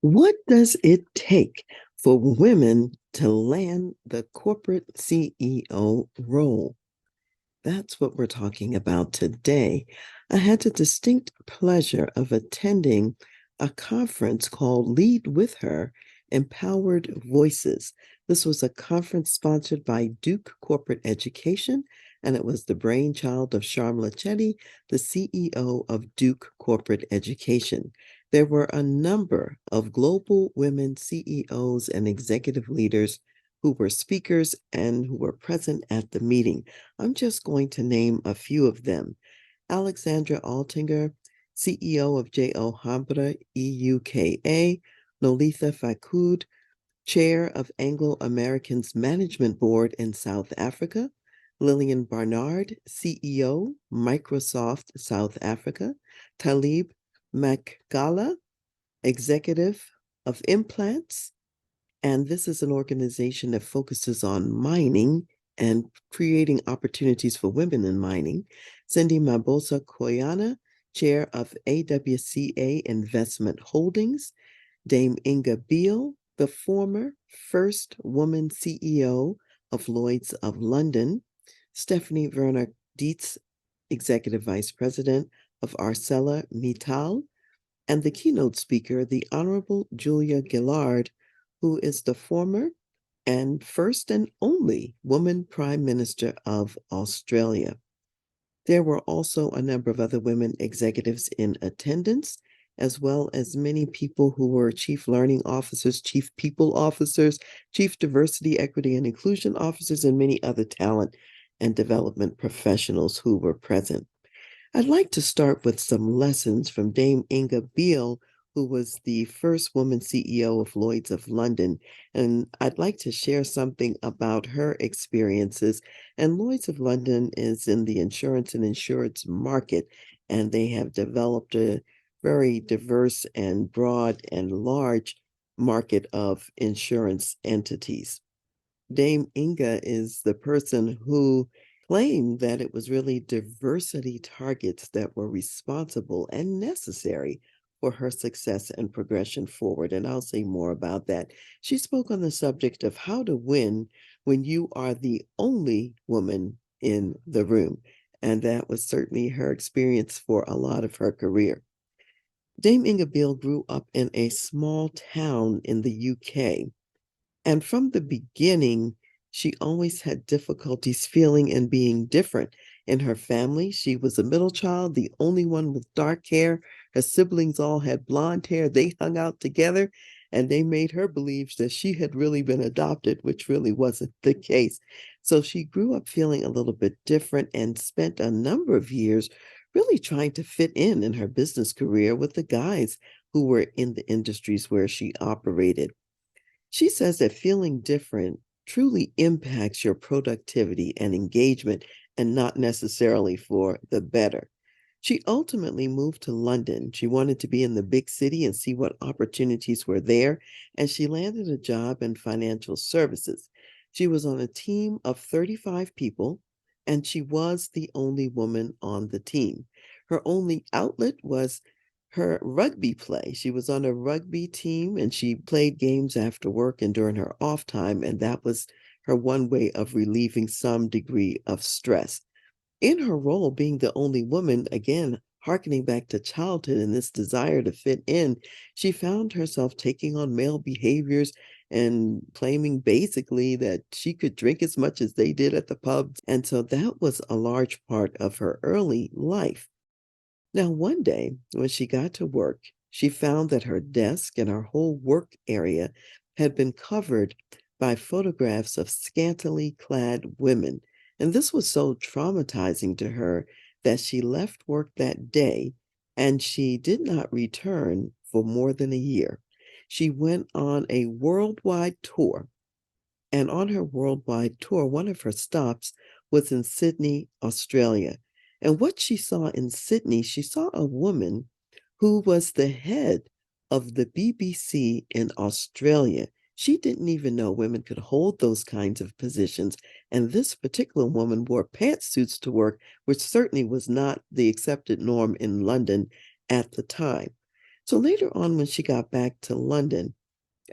What does it take for women to land the corporate CEO role? That's what we're talking about today. I had the distinct pleasure of attending a conference called Lead With Her Empowered Voices. This was a conference sponsored by Duke Corporate Education, and it was the brainchild of Sharmla Chetty, the CEO of Duke Corporate Education. There were a number of global women CEOs and executive leaders who were speakers and who were present at the meeting. I'm just going to name a few of them. Alexandra Altinger, CEO of J.O. Hambra EUKA, Nolitha Fakud, Chair of Anglo Americans Management Board in South Africa, Lillian Barnard, CEO, Microsoft South Africa, Talib Makgala, Executive of Implants, and this is an organization that focuses on mining and creating opportunities for women in mining. Cindy Mabosa Koyana, Chair of AWCA Investment Holdings. Dame Inga Beale, the former first woman CEO of Lloyd's of London. Stephanie Werner Dietz, Executive Vice President of ArcelorMittal. And the keynote speaker, the Honorable Julia Gillard, who is the former and first and only woman Prime Minister of Australia. There were also a number of other women executives in attendance, as well as many people who were chief learning officers, chief people officers, chief diversity, equity, and inclusion officers, and many other talent and development professionals who were present. I'd like to start with some lessons from Dame Inga Beale, who was the first woman CEO of Lloyd's of London. And I'd like to share something about her experiences. And Lloyd's of London is in the insurance and insurance market, and they have developed a very diverse and broad and large market of insurance entities. Dame Inga is the person who claimed that it was really diversity targets that were responsible and necessary for her success and progression forward. And I'll say more about that. She spoke on the subject of how to win when you are the only woman in the room. And that was certainly her experience for a lot of her career. Dame Inga Beale grew up in a small town in the UK. And from the beginning, she always had difficulties feeling and being different. In her family, she was a middle child, the only one with dark hair. Her siblings all had blonde hair. They hung out together and they made her believe that she had really been adopted, which really wasn't the case. So she grew up feeling a little bit different and spent a number of years really trying to fit in her business career with the guys who were in the industries where she operated. She says that feeling different truly impacts your productivity and engagement, and not necessarily for the better. She ultimately moved to London. She wanted to be in the big city and see what opportunities were there, and she landed a job in financial services. She was on a team of 35 people, and she was the only woman on the team. Her only outlet was her rugby play. She was on a rugby team and she played games after work and during her off time, and that was her one way of relieving some degree of stress. In her role, being the only woman, again, harkening back to childhood and this desire to fit in, she found herself taking on male behaviors and claiming basically that she could drink as much as they did at the pubs. And so that was a large part of her early life. Now, one day when she got to work, she found that her desk and her whole work area had been covered by photographs of scantily clad women. And this was so traumatizing to her that she left work that day and she did not return for more than a year. She went on a worldwide tour. And on her worldwide tour, one of her stops was in Sydney, Australia. And what she saw in Sydney, she saw a woman who was the head of the BBC in Australia. She didn't even know women could hold those kinds of positions. And this particular woman wore pantsuits to work, which certainly was not the accepted norm in London at the time. So later on, when she got back to London,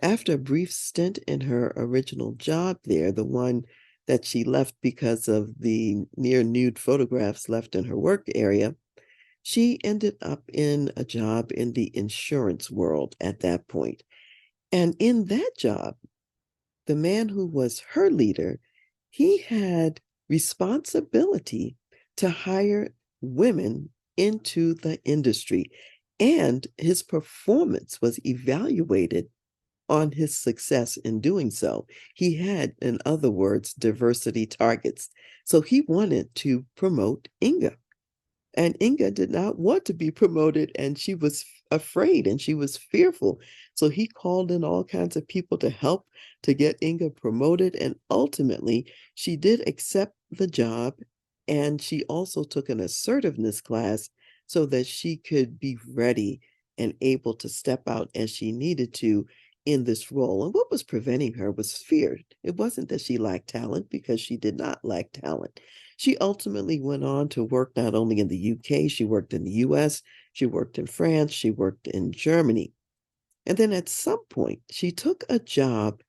after a brief stint in her original job there, the one that she left because of the near nude photographs left in her work area, she ended up in a job in the insurance world at that point. And in that job, the man who was her leader, he had responsibility to hire women into the industry. And his performance was evaluated on his success in doing so. He had, in other words, diversity targets. So he wanted to promote Inga. And Inga did not want to be promoted, and she was afraid and she was fearful. So he called in all kinds of people to help to get Inga promoted. And ultimately, she did accept the job. And she also took an assertiveness class so that she could be ready and able to step out as she needed to in this role. And what was preventing her was fear. It wasn't that she lacked talent, because she did not lack talent. She ultimately went on to work not only in the UK, she worked in the US, she worked in France, she worked in Germany. And then at some point, she took a job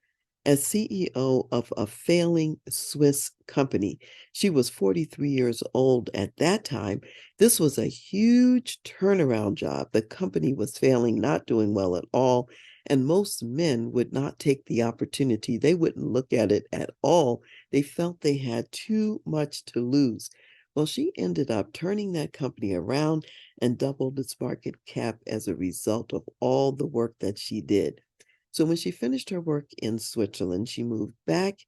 as CEO of a failing Swiss company. She was 43 years old at that time. This was a huge turnaround job. The company was failing, not doing well at all. And most men would not take the opportunity. They wouldn't look at it at all. They felt they had too much to lose. Well, she ended up turning that company around and doubled its market cap as a result of all the work that she did. So when she finished her work in Switzerland, she moved back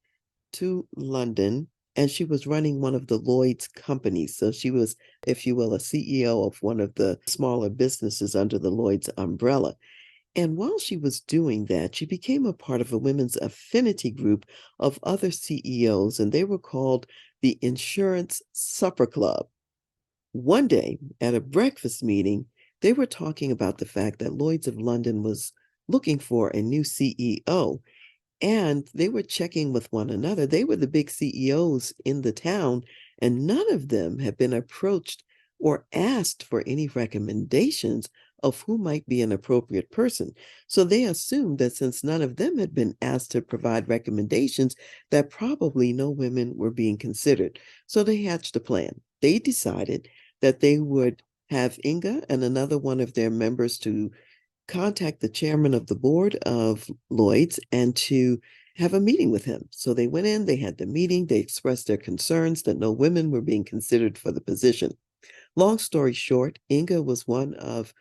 to London, and she was running one of the Lloyd's companies. So she was, if you will, a CEO of one of the smaller businesses under the Lloyd's umbrella. And while she was doing that, she became a part of a women's affinity group of other CEOs, and they were called the Insurance Supper Club. One day at a breakfast meeting, they were talking about the fact that Lloyd's of London was looking for a new CEO, and they were checking with one another. They were the big CEOs in the town, and none of them had been approached or asked for any recommendations of who might be an appropriate person. So they assumed that since none of them had been asked to provide recommendations, that probably no women were being considered. So they hatched a plan. They decided that they would have Inga and another one of their members to contact the chairman of the board of Lloyd's and to have a meeting with him. So they went in, they had the meeting, they expressed their concerns that no women were being considered for the position. Long story short, Inga was one of,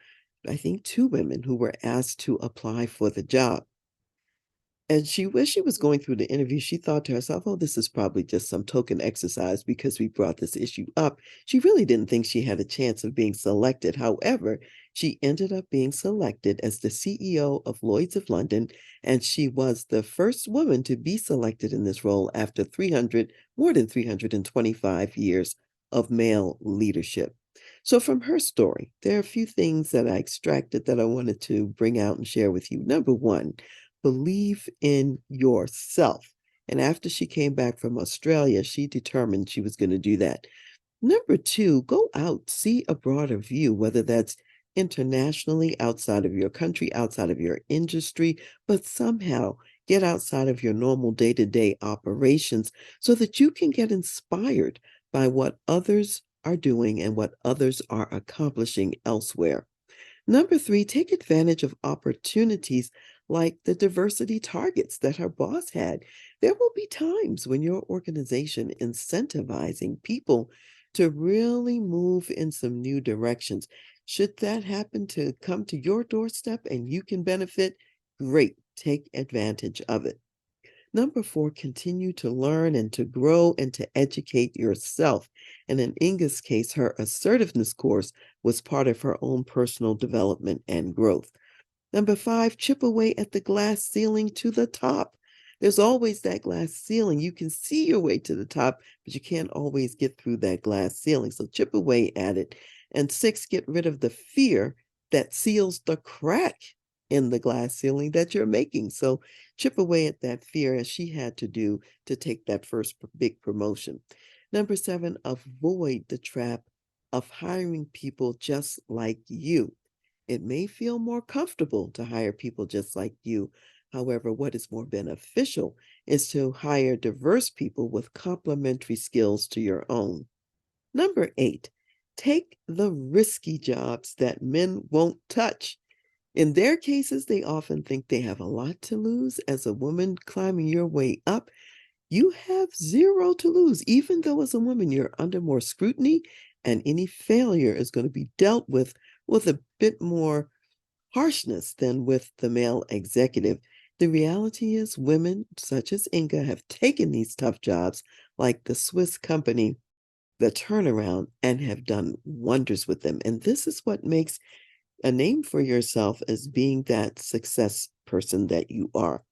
I think, two women who were asked to apply for the job. And as she was going through the interview, she thought to herself, oh, this is probably just some token exercise because we brought this issue up. She really didn't think she had a chance of being selected. However, she ended up being selected as the CEO of Lloyd's of London, and she was the first woman to be selected in this role after more than 325 years of male leadership. So from her story, there are a few things that I extracted that I wanted to bring out and share with you. Number one, believe in yourself. And after she came back from Australia, she determined she was going to do that. Number two, go out, see a broader view, whether that's internationally, outside of your country, outside of your industry, but somehow get outside of your normal day-to-day operations so that you can get inspired by what others are doing and what others are accomplishing elsewhere. Number three, take advantage of opportunities like the diversity targets that her boss had. There will be times when your organization incentivizing people to really move in some new directions. Should that happen to come to your doorstep and you can benefit, great, take advantage of it. Number four, continue to learn and to grow and to educate yourself. And in Inga's case, her assertiveness course was part of her own personal development and growth. Number five, chip away at the glass ceiling to the top. There's always that glass ceiling. You can see your way to the top, but you can't always get through that glass ceiling. So chip away at it. And six, get rid of the fear that seals the crack in the glass ceiling that you're making. So chip away at that fear, as she had to do to take that first big promotion. Number seven, avoid the trap of hiring people just like you. It may feel more comfortable to hire people just like you. However, what is more beneficial is to hire diverse people with complementary skills to your own. Number 8, take the risky jobs that men won't touch. In their cases, they often think they have a lot to lose. As a woman climbing your way up, you have zero to lose. Even though as a woman you're under more scrutiny and any failure is going to be dealt with a bit more harshness than with the male executive. The reality is women such as Inga have taken these tough jobs like the Swiss company, the turnaround, and have done wonders with them. And this is what makes a name for yourself as being that success person that you are.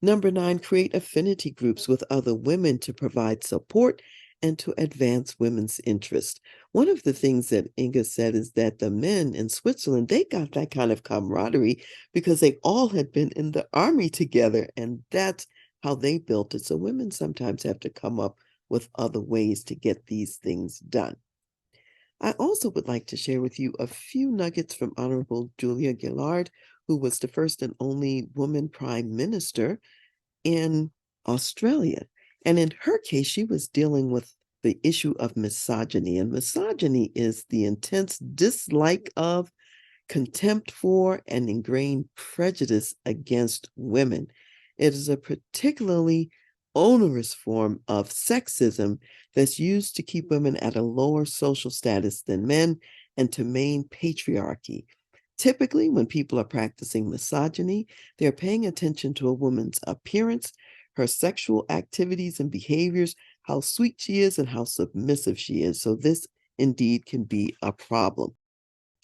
Number 9, create affinity groups with other women to provide support and to advance women's interest. One of the things that Inga said is that the men in Switzerland, they got that kind of camaraderie because they all had been in the army together, and that's how they built it. So women sometimes have to come up with other ways to get these things done. I also would like to share with you a few nuggets from Honorable Julia Gillard, who was the first and only woman prime minister in Australia. And in her case, she was dealing with the issue of misogyny. And misogyny is the intense dislike of, contempt for, and ingrained prejudice against women. It is a particularly onerous form of sexism that's used to keep women at a lower social status than men and to maintain patriarchy. Typically, when people are practicing misogyny, they're paying attention to a woman's appearance, her sexual activities and behaviors, how sweet she is, and how submissive she is. So, this indeed can be a problem.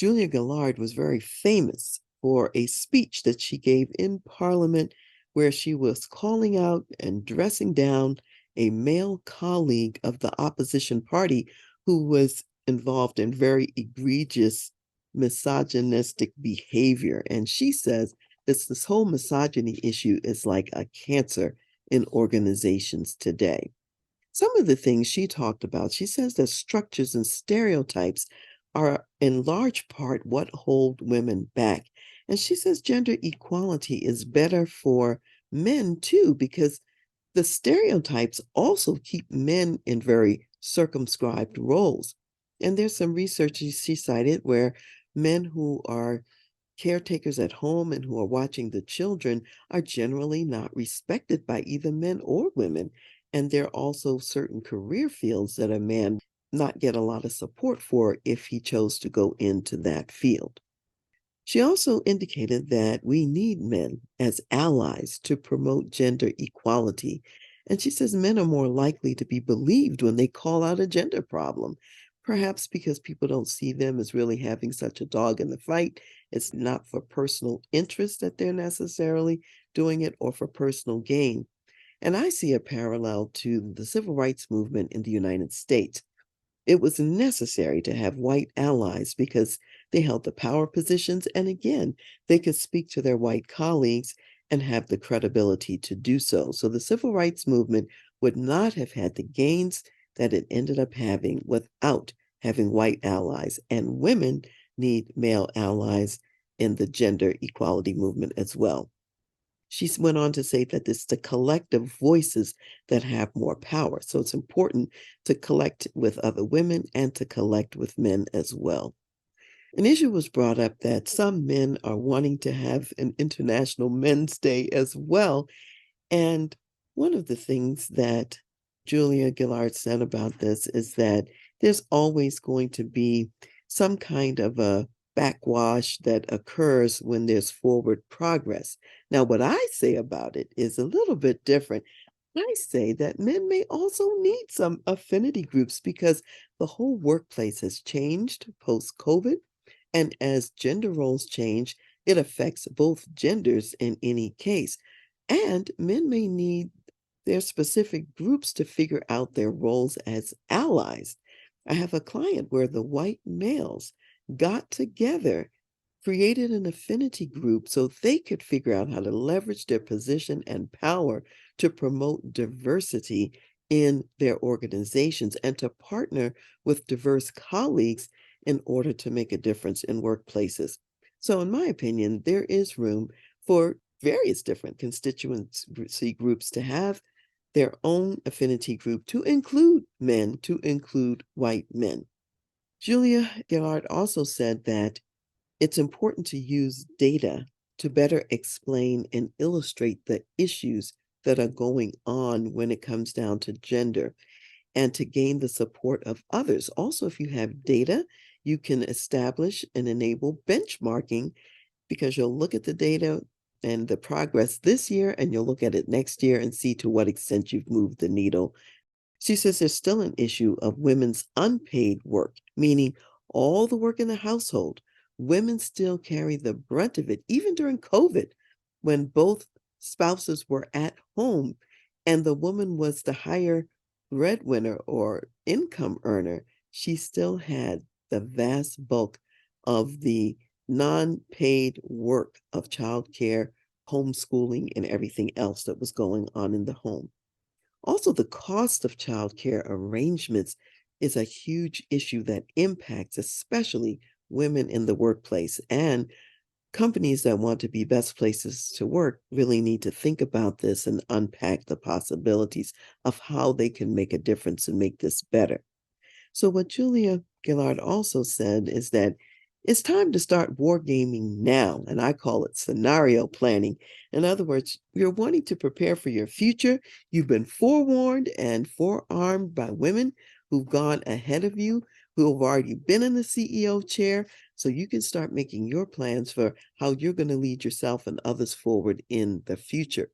Julia Gillard was very famous for a speech that she gave in Parliament where she was calling out and dressing down a male colleague of the opposition party who was involved in very egregious misogynistic behavior. And she says this whole misogyny issue is like a cancer in organizations today. Some of the things she talked about, she says that structures and stereotypes are in large part what hold women back. And she says gender equality is better for men too, because the stereotypes also keep men in very circumscribed roles. And there's some research she cited where men who are caretakers at home and who are watching the children are generally not respected by either men or women. And there are also certain career fields that a man not get a lot of support for if he chose to go into that field. She also indicated that we need men as allies to promote gender equality. And she says men are more likely to be believed when they call out a gender problem, perhaps because people don't see them as really having such a dog in the fight. It's not for personal interest that they're necessarily doing it or for personal gain. And I see a parallel to the civil rights movement in the United States. It was necessary to have white allies because they held the power positions, and again, they could speak to their white colleagues and have the credibility to do so. So the civil rights movement would not have had the gains that it ended up having without having white allies, and women need male allies in the gender equality movement as well. She went on to say that it's the collective voices that have more power. So it's important to collect with other women and to collect with men as well. An issue was brought up that some men are wanting to have an International Men's Day as well. And one of the things that Julia Gillard said about this is that there's always going to be some kind of a backwash that occurs when there's forward progress. Now, what I say about it is a little bit different. I say that men may also need some affinity groups because the whole workplace has changed post COVID. And as gender roles change, it affects both genders in any case. And men may need their specific groups to figure out their roles as allies. I have a client where the white males got together, created an affinity group so they could figure out how to leverage their position and power to promote diversity in their organizations and to partner with diverse colleagues in order to make a difference in workplaces. So, in my opinion, there is room for various different constituency groups to have their own affinity group to include men, to include white men. Julia Gillard also said that it's important to use data to better explain and illustrate the issues that are going on when it comes down to gender and to gain the support of others. Also, if you have data, you can establish and enable benchmarking because you'll look at the data and the progress this year, and you'll look at it next year and see to what extent you've moved the needle. She says there's still an issue of women's unpaid work, meaning all the work in the household. Women still carry the brunt of it, even during COVID, when both spouses were at home and the woman was the higher breadwinner or income earner. She still had the vast bulk of the non-paid work of childcare, homeschooling, and everything else that was going on in the home. Also, the cost of childcare arrangements is a huge issue that impacts especially women in the workplace. And companies that want to be best places to work really need to think about this and unpack the possibilities of how they can make a difference and make this better. So, what Julia Gillard also said is that it's time to start wargaming now, and I call it scenario planning. In other words, you're wanting to prepare for your future. You've been forewarned and forearmed by women who've gone ahead of you, who have already been in the CEO chair, so you can start making your plans for how you're going to lead yourself and others forward in the future.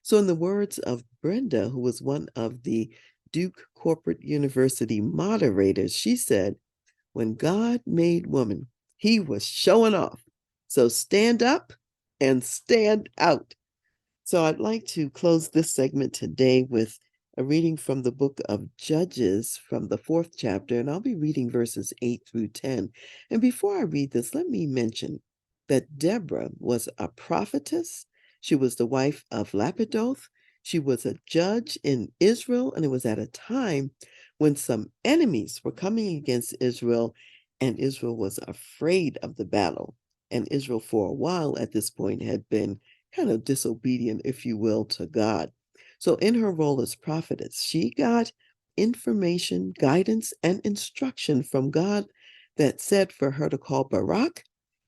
So, in the words of Brenda, who was one of the Duke Corporate University moderators, she said, when God made woman, he was showing off. So stand up and stand out. So I'd like to close this segment today with a reading from the book of Judges from the 4th chapter, and I'll be reading verses 8 through 10. And before I read this, let me mention that Deborah was a prophetess. She was the wife of Lapidoth. She was a judge in Israel, and it was at a time when some enemies were coming against Israel, and Israel was afraid of the battle. And Israel, for a while at this point, had been kind of disobedient, if you will, to God. So, in her role as prophetess, she got information, guidance, and instruction from God that said for her to call Barak,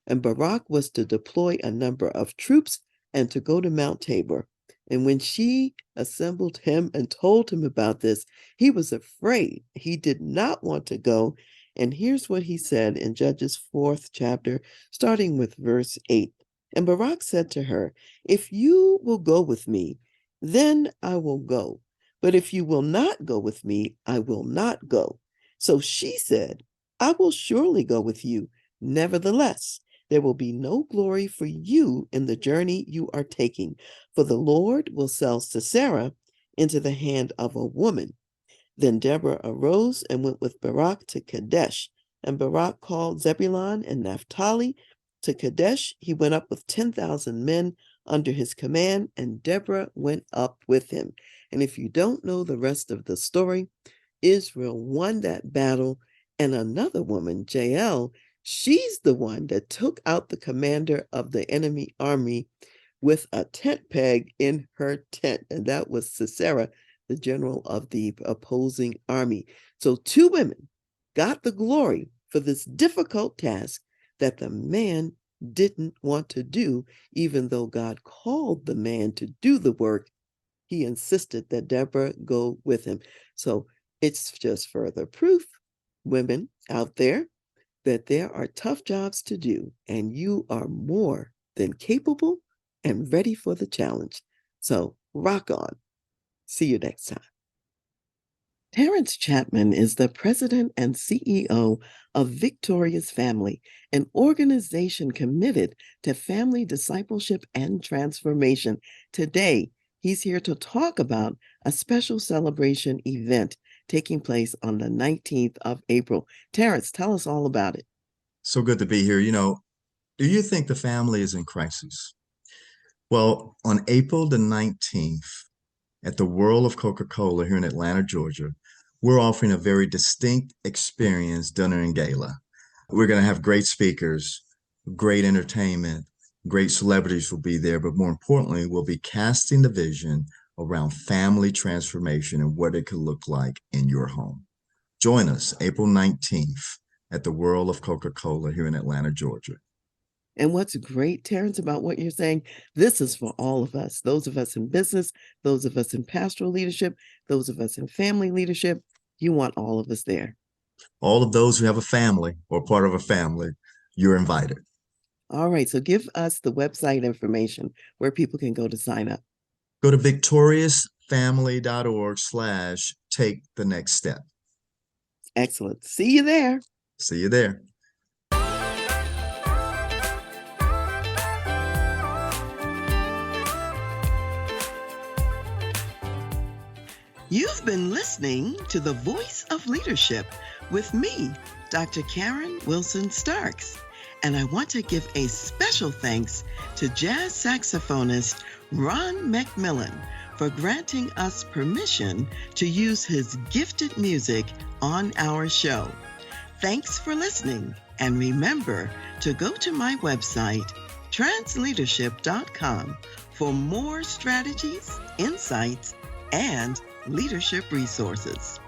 and Barak was to deploy a number of troops and to go to Mount Tabor. And when she assembled him and told him about this, he was afraid. He did not want to go. And here's what he said in Judges 4th chapter, starting with verse 8. And Barak said to her, if you will go with me, then I will go. But if you will not go with me, I will not go. So she said, I will surely go with you. Nevertheless, there will be no glory for you in the journey you are taking, for the Lord will sell Sisera into the hand of a woman. Then Deborah arose and went with Barak to Kadesh. And Barak called Zebulun and Naphtali. To Kadesh, he went up with 10,000 men under his command, and Deborah went up with him. And if you don't know the rest of the story, Israel won that battle, and another woman, Jael, she's the one that took out the commander of the enemy army with a tent peg in her tent, and that was Sisera, the general of the opposing army. So 2 women got the glory for this difficult task that the man didn't want to do, even though God called the man to do the work. He insisted that Deborah go with him. So it's just further proof, women out there, that there are tough jobs to do, and you are more than capable and ready for the challenge. So rock on. See you next time. Terence Chapman is the president and CEO of Victorious Family, an organization committed to family discipleship and transformation. Today, he's here to talk about a special celebration event taking place on the 19th of April. Terence, tell us all about it. So good to be here. Do you think the family is in crisis? Well, on April the 19th, at the World of Coca-Cola here in Atlanta, Georgia, we're offering a very distinct experience dinner and gala. We're going to have great speakers. great entertainment, great celebrities will be there, but more importantly, we'll be casting the vision around family transformation and what it could look like in your home. Join us April 19th at the World of Coca-Cola here in Atlanta, Georgia. And what's great, Terence, about what you're saying, this is for all of us, those of us in business, those of us in pastoral leadership, those of us in family leadership. You want all of us there. All of those who have a family or part of a family, you're invited. All right, so give us the website information where people can go to sign up. Go to victoriousfamily.org/take the next step. Excellent. See you there. See you there. You've been listening to The Voice of Leadership with me, Dr. Karen Wilson Starks. And I want to give a special thanks to jazz saxophonist Ron McMillan for granting us permission to use his gifted music on our show. Thanks for listening, and remember to go to my website, transleadership.com, for more strategies, insights, and leadership resources.